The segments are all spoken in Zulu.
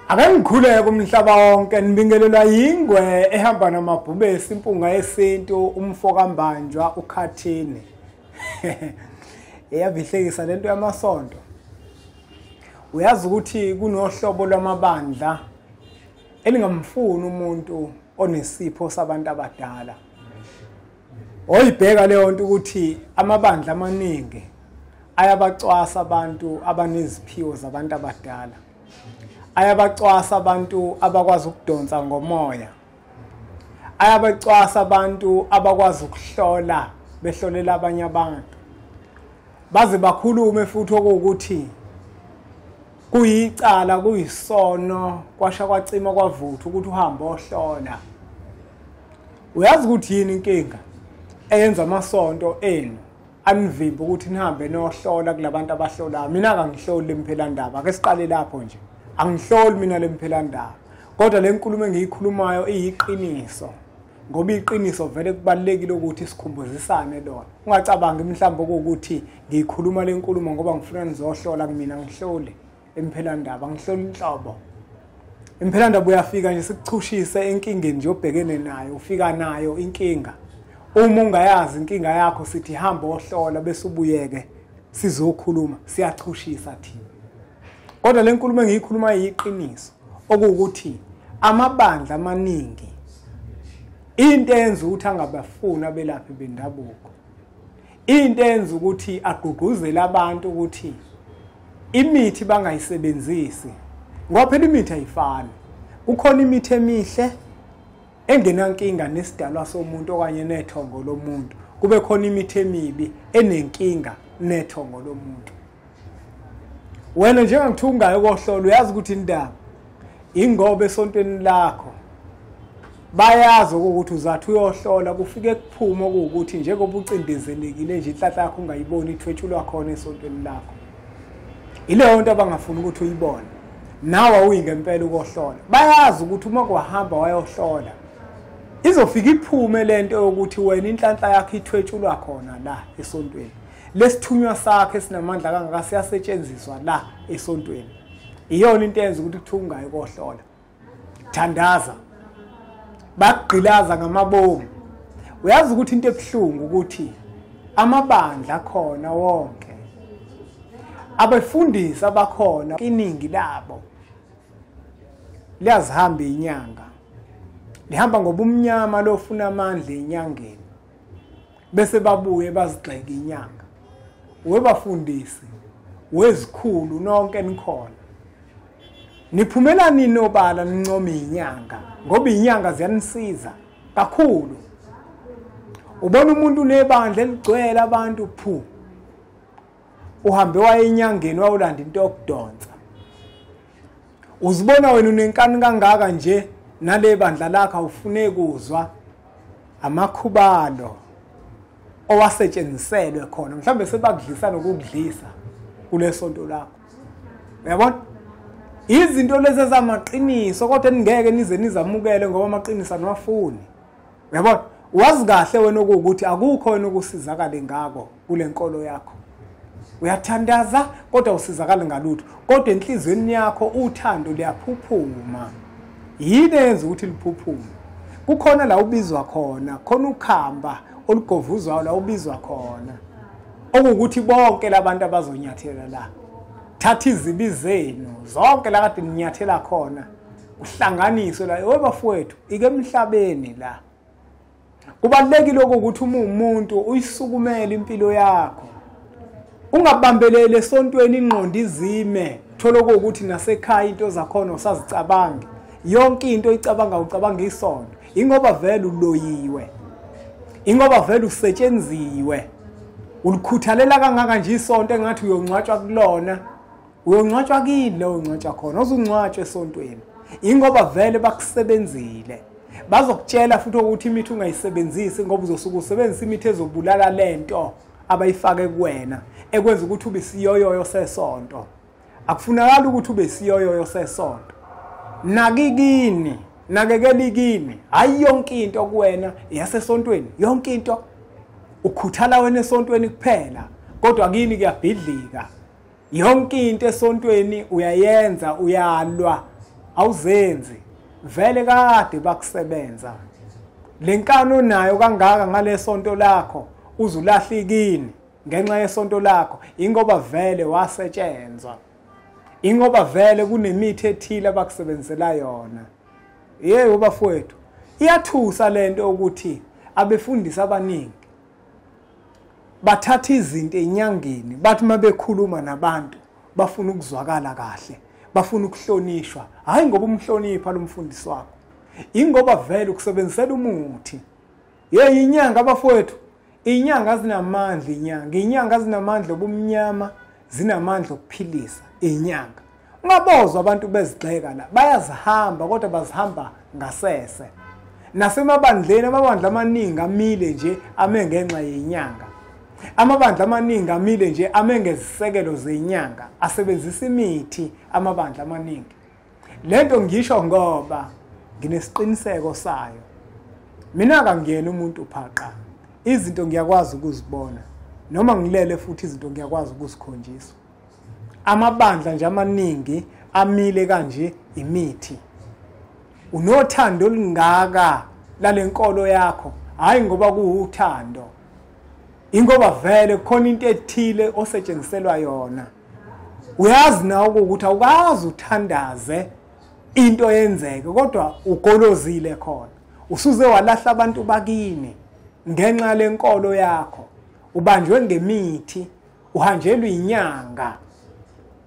Ake ngikhuleke umhlaba wonke nibingelelwa yingwe ehamba namabhubesi impunga yesintu umfoka mbanjwa ukhathini. Eyavihlekisa lento yamasonto. Uyazi ukuthi kunohlobo lwamabandla elingamfuni umuntu onesipho sabantu abadala. Oyibheka leyo nto ukuthi amabandla amaningi ayabacwasa abantu abaneziphiwo zabantu abadala. Ayabacwasa abantu abakwazi ukudonsa ngomoya. Ayabacwasa abantu abakwazi ukuhlola behlolela abanye abantu. Baze bakhulume futhi ukuthi kuyicala kuyisono kwasha kwacima kwavutha ukuthi uhambe ohlola. Uyazi ukuthi yini inkinga eyenza amasonto enu anivimba ukuthi nihambe nohlola kulabantu abahlolayo? Mina akangihloli lempelandaba, ake siqale lapho nje. Angihloli mina lempelandaba, kodwa le nkulumo engiyikhulumayo iyiqiniso, ngoba iqiniso vele kubalekile ukuthi sikhumbuzisane lona. Ungacabangi mhlawumbe ukuthi ngiyikhuluma le nkulumo ngoba ngifuna nizohlola kumina. Ngihlole empelandaba, ngihlole inhlobo. Impelandaba uyafika nje sikuchushise enkingeni nje obhekene nayo, ufika nayo inkinga. Uma ungayazi inkinga yakho sithi hamba ohlola bese ubuyeke sizokhuluma, siyachushisa thina. Kodwa le nkulumo engiyikhuluma iyiqiniso, okuwukuthi amabandla amaningi into enza ukuthi angabafuni abelaphi bendabuko. Into enza ukuthi agqugquzele abantu ukuthi imithi bangayisebenzisi. Ngoba phela imithi ayifani. Kukhona imithi emihle engenankinga nesidalwa somuntu okanye nethongo lomuntu. Kube khona imithi emibi enenkinga nethongo lomuntu. Wena njengangithungayo kohlola uyazi ukuthi indaba ingoba esontweni lakho bayazi ukuthi uzathi uyohlola kufike kuphuma ukuthi njengoba ucindezelekile nje inhlanhla yakho ungayiboni ithwetshulwa khona esontweni lakho. Ileyo nto abangafuni ukuthi uyibone. Nawe uyingempela ukohlola. Bayazi ukuthi uma kwahamba wayohlola izofika iphume lento yokuthi wena inhlanhla yakho ithwetshulwa khona la esontweni. Lesithunywa sakhe sinamandla kangaka siyasetshenziswa la esontweni. Iyona into eyenza ukuthi kuthungayo kohlola. Thandaza. Bagqilaza ngamabomu. Uyazi ukuthi into ebhlungu ukuthi amabandla khona wonke abefundisi abakhona iningi labo liyazihamba inyanga. Lihamba ngobumnyama lofuna amandla enyangeni. Bese babuye bazigxeka inyanga. Webafundisi, wezikhulu nonke nikhona. Niphumela nini obala nincome inyanga ngoba inyanga ziyanisiza kakhulu. Ubona umuntu unebandla eligcwele abantu phu. Uhambe waye enyangeni wayolanda into yokudonsa. Uzibona wena unenkani kangaka nje nale bandla lakho ufune kuzwa amakhubalo owasetshenziselwe khona. Mhlambe sebakudlisa nokudlisa kulesonto lakho. Uyabona? Izinto lezi ezamaqiniso kodwa ningeke nize nizamukele ngoba amaqiniso anwafuni. Uyabona? Wazi kahle wena ukuthi akukho wena ukusizakala ngako kule nkolo yakho. Uyathandaza kodwa usizakala ngalutho. Kodwa enhlizweni yakho uthando liyaphuphuma. Yini enza ukuthi liphuphume? Kukhona la ubizwa khona, khona ukhamba olugovuzwayo la ubizwa khona. Okuwukuthi bonke labantu abazonyathela la. Thatha izibi zenu zonke la kade ninyathela khona. Uhlanganiswe la webafowethu ike emhlabeni la. Kubalekile ukuthi uma umuntu uyisukumele impilo yakho. Ungabambelele esontweni ingqondo izime. Thola ukuthi nasekhaya into zakhona usazicabangi. Yonke into icabanga ucabanga isonto. Ingoba vele uloyiwe. Ingoba vele usetshenziwe. Ulikhuthalela kangaka nje isonto engathi uyongcwatshwa kulona. Uyongcwatshwa kini lo ungcwatshwa khona. Uzungcwatshwa esontweni. Ingoba vele bakusebenzile. Bazokutshela futhi ukuthi imithi ungayisebenzisi ngoba uzosuka usebenzisa imithi ezobulala lento abayifake kuwena ekwenza ukuthi ube siyoyoyo sesonto. Akufunakala ukuthi ube siyoyoyo sesonto. Nakikini, nakekelikini, hayi yonke into kuwena yasesontweni, yonke into ukhuthala wena esontweni kuphela, kodwa kini kuyabhidlika. Yonke into esontweni uyayenza, uyalwa, awuzenzi vele kade bakusebenza lenkano nayo kangaka ngalesonto lakho uzulahlekini ngenxa yesonto lakho ingoba vele wasetshenzwa ingoba vele kunemithi ethile abakusebenzela yona yebo bafowethu iyathusa lento ukuthi abefundisi abaningi bathatha izinto enyangeni bathi mabekhuluma nabantu bafuna ukuzwakala kahle bafuna ukuhlonishwa hayi ngoba umhlonipha lo mfundisi wakho ingoba vele ukusebenzisela umuthi inyanga abafowethu inyanga zinamandla inyanga zinamandla obumnyama zinamandla okuphilisa inyanga ungabozwa abantu bezigxeka la bayazihamba kodwa bazihamba ngasese nasemabandleni amabandla amaningi amile nje ame ngenxa yenyanga amabandla amaningi amile nje ame ngezisekelo zenyanga asebenzisa imithi amabandla amaningi lento ngisho ngoba nginesiqiniseko sayo mina akangiyena umuntu phaqa izinto ngiyakwazi ukuzibona noma ngilele futhi izinto ngiyakwazi ukuzikhonjiswa amabandla nje amaningi amile kanje imithi unothando olungaka lalenkolo yakho hayi ngoba kuuthando ingoba vele khona into ethile osetshenziselwa yona uyazi nawe ukuthi awukazi uthandaze into yenzeke kodwa ugolozile khona usuze walahla abantu bakini ngenxa lenkolo yakho ubanjwe ngemithi uhanjelwe inyanga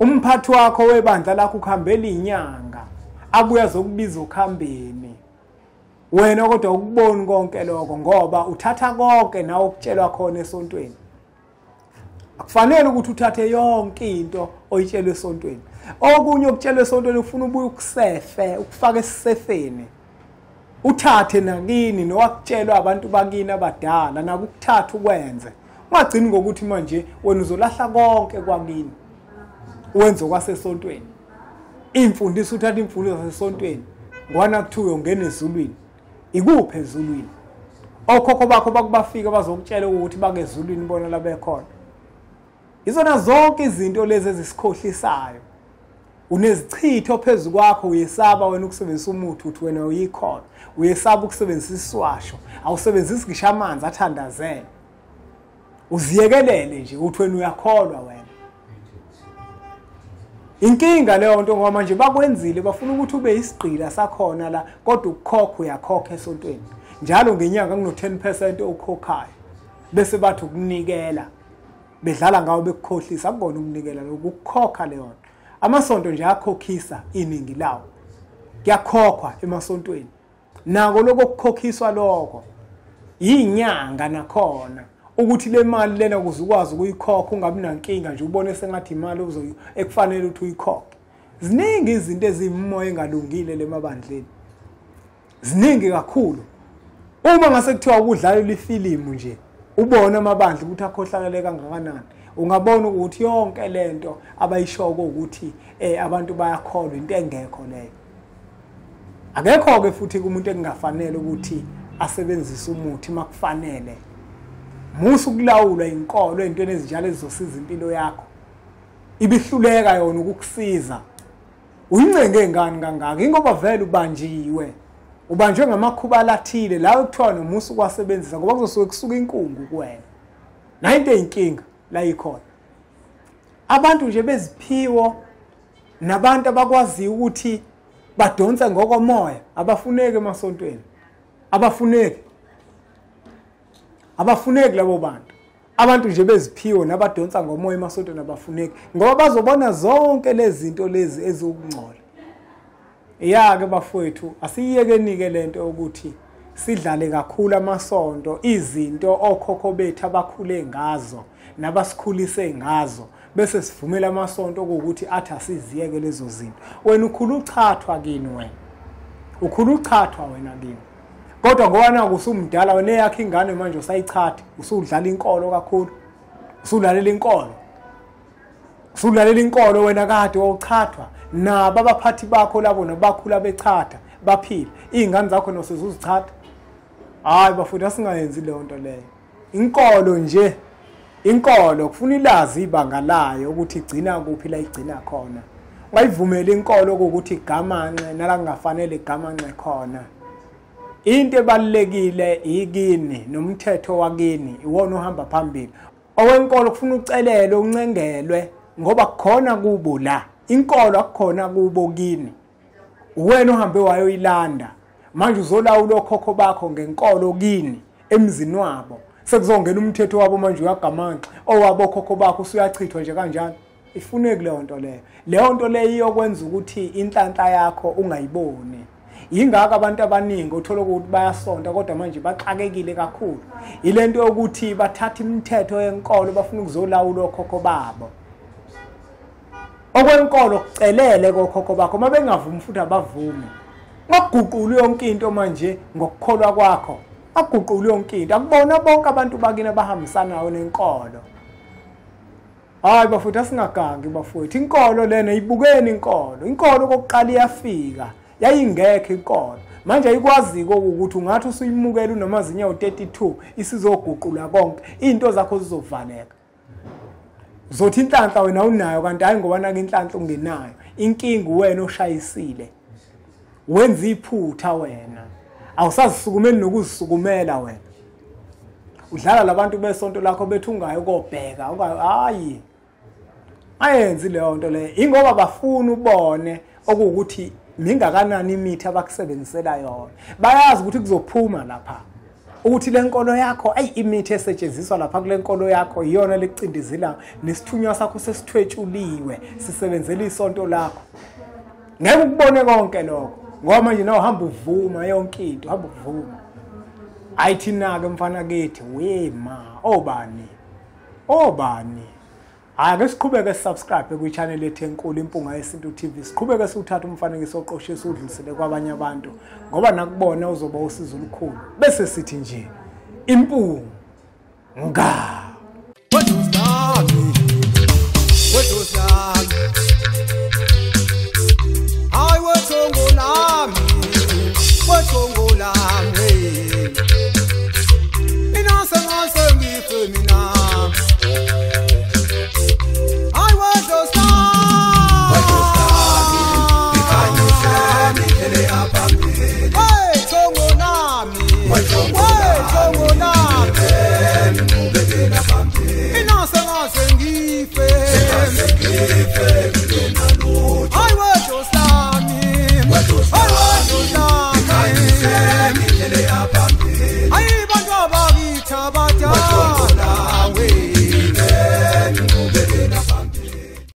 umphathi wakho webandla lakho ukuhambela inyanga abuya zokubiza ukhambeni wena kodwa ukubona konke lokho ngoba uthatha konke nawe ukutshelwa khona esontweni akufanele ukuthi uthathe yonke into oyitshelwe esontweni okunye okutshelwe esontweni ufuna ubuye ukusefe ukufaka esisefeni uthathe nakini nowakutshelwa abantu bakini abadala nakukuthatha ukwenze ungagcini ngokuthi manje wena uzolahla konke kwakini wenze kwasesontweni imfundiso uthatha imfundiso yasesontweni ngwana kuthiwe ungena ezulwini ikuphi ezulwini okhokho bakho bakubafika bazokutshela ukuthi bake ezulwini bona la bekhona izona zonke izinto lezi ezisikhohlisayo unezichitho phezulu kwakho uyesaba wena ukusebenzisa umuthi uthi wena uyikhona uyesaba ukusebenzisa iswasho awusebenzisi ngisho amanzi athandazela uziyekelele nje uthi wena uyakholwa wena inkinga leyo nto ngoba manje bakwenzile bafuna ukuthi ube isigqila sakhona la kodwa ukukhokha uyakhokha esontweni njalo ngenyanga kuno 10% okhokhayo bese bathi ukunikela bedlala ngawo bekukhohlisa akubona ukunikela lokukhokha leyo nto amasonto nje akhokhisa iningi lawo kuyakhokhwa emasontweni nako lokukhokhiswa lokho inyanga nakhona ukuthi le mali lena ukuze ukwazi ukuyikhokha ungabi nankinga nje ubone sengathi imali ekufanele ukuthi uyikhokhe ziningi izinto ezimoya engalungile lemabandleni ziningi kakhulu uma ngase kuthiwa ukudlala ifilimu nje ubona amabandla ukuthi akhohlakele kangakanani ungabona ukuthi yonke lento abayishoko ukuthi abantu bayakholwa into engekho leyo akekho ke futhi kumuntu engafanele ukuthi asebenzise umuthi makufanele musu kulawula inkolo entweni ezinjalo ezizosiza impilo yakho ibihluleka yona ukukusiza uyincenge ngani kangaka ingoba vele ubanjwe ngamakhuba lathile la ukuthiwa nomusu kwasebenzisa ngoba kuzosuke kusuka inkungu kuwena na into eyinkinga la ikhona abantu nje beziphiwo nabantu abakwazi ukuthi badonse ngokomoya abafuneki emasontweni abafuneki labo abantu nje beziphiwo nabadonsa ngomoya emasontweni abafuneki ngoba bazobona zonke lezi zinto lezi ezokungcola ke bafowethu asiyekenike lento ukuthi sidlale kakhulu amasonto izinto okhokho bethu abakhule ngazo nabasikhulise ngazo bese sivumela amasonto ukuthi athi asiziyeke lezo zinto wena ukhulu uchathwa kini wena kini kodwa ngoba naku usumdala wena yakhe ingane manje usayichatha usudlala inkolo kakhulu usulalela inkolo wena kade wawuchathwa nabo abaphathi bakho labo nabakhula bechatha baphila izingane zakho nosezuzichatha hayi bafuna asingayenzi leyo nto leyo inkolo kufuna ilazi ibanga layo ukuthi igcina kuphi la igcina khona ungayivumela inkolo ukuthi igamanxe nala kungafanele igamanxe khona. Into ebalekile ikini nomthetho wakini iwona ohamba phambili. Owenkolo kufuna ucelele uncengelwe ngoba khona kubo la. Inkolo akukhona kubo kini. Uwena ohambe wayoyilanda. Manje uzolawula okhokho bakho ngenkolo kini emzini wabo. Sekuzongena umthetho wabo manje uyagamanxa owabo okhokho bakho usuyachithwa nje kanjalo. Ifuneki leyo nto leyo. Leyo nto leyo iyokwenza ukuthi inhlanhla yakho ungayiboni. Yingaka abantu abaningi uthola ukuthi bayasonta kodwa manje baxakekile kakhulu. Ilento yokuthi bathatha imithetho yenkolo bafuna ukuzolawula okhokho babo. Okwenkolo kucelele kokhokho bakho mabengavumi futhi abavume. Ngaguqula yonke into manje ngokukholwa kwakho. Aguqula yonke into. Akubona bonke abantu bakini abahambisanayo nenkolo. Hayi bafuthu asingagangi bafuthu. Inkolo lena ibukeni inkolo. Inkolo kokuqala iyafika. Yayingekho inkolo. Manje ayikwazi ukuthi ungathi usuyimukela unamazinyawo 32 isizoguqula konke. Into zakho zizovaleka. Uzothi inhlanhla wena unayo kanti hayi ngoba nake inhlanhla ungenayo. Inkingi wena oshayisile. Wenza iphutha wena. Awusazisukumeli nokuzisukumela wena. Udlala labantu besonto lakho bethi ungayo kobheka, hayi. Ayenzi leyo nto le. Ingoba bafuna ubone okuthi mingakanani imithi abakusebenzisela yona. Bayazi ukuthi kuzophuma lapha. Ukuthi lenkolo yakho imithi esetshenziswa lapha kule nkolo yakho iyona lecindizela nesithunywa sakho sesithwetshuliwe sisebenzela isonto lakho. Ngeke ukubone konke lokho. Ngoba manje nawe hamba uvuma yonke into, hamba uvuma. Ayithina ke mfana kethi, wema, obani. Ake siqhubeke subscribe ku channel ethu enkulu Impunga Yesintu TV. Siqhubeke siwuthatha umfanekiso oqoshiwe udlulisele kwabanye abantu ngoba nakubona uzoba usizo olukhulu. Bese sithi nje Impunga. What was that?